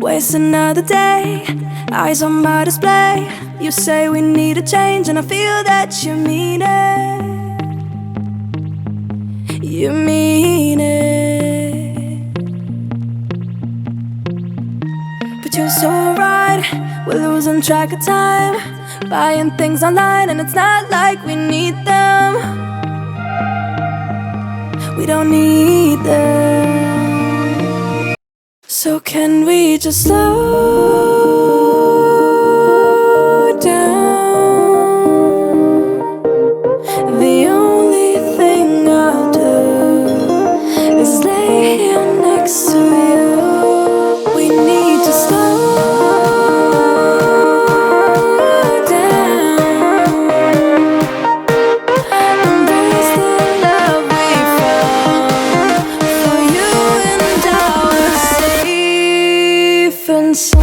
Waste another day, eyes on my display. You say we need a change, and I feel that you mean it. You mean it. But you're so right, we're losing track of time, buying things online, and it's not like we need them. We don't need them. So can we just slow down? The only thing I'll do is lay here next to you. We need to slow down. Embrace the love we found. For you and I are safe and sound.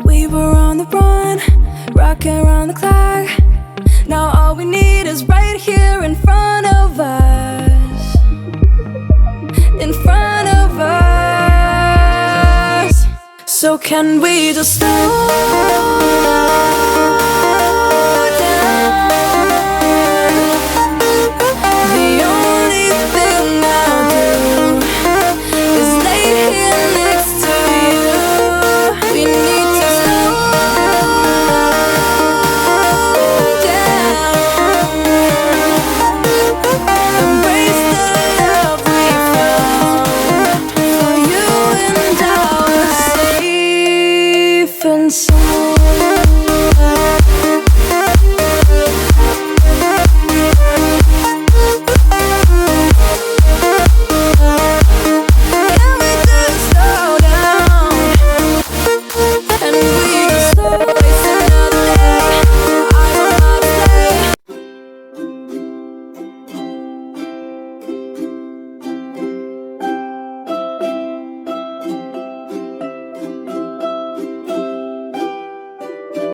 We were on the run, rocking around the clock. Now all we need is right here in front of us. In front of us. So can we just slow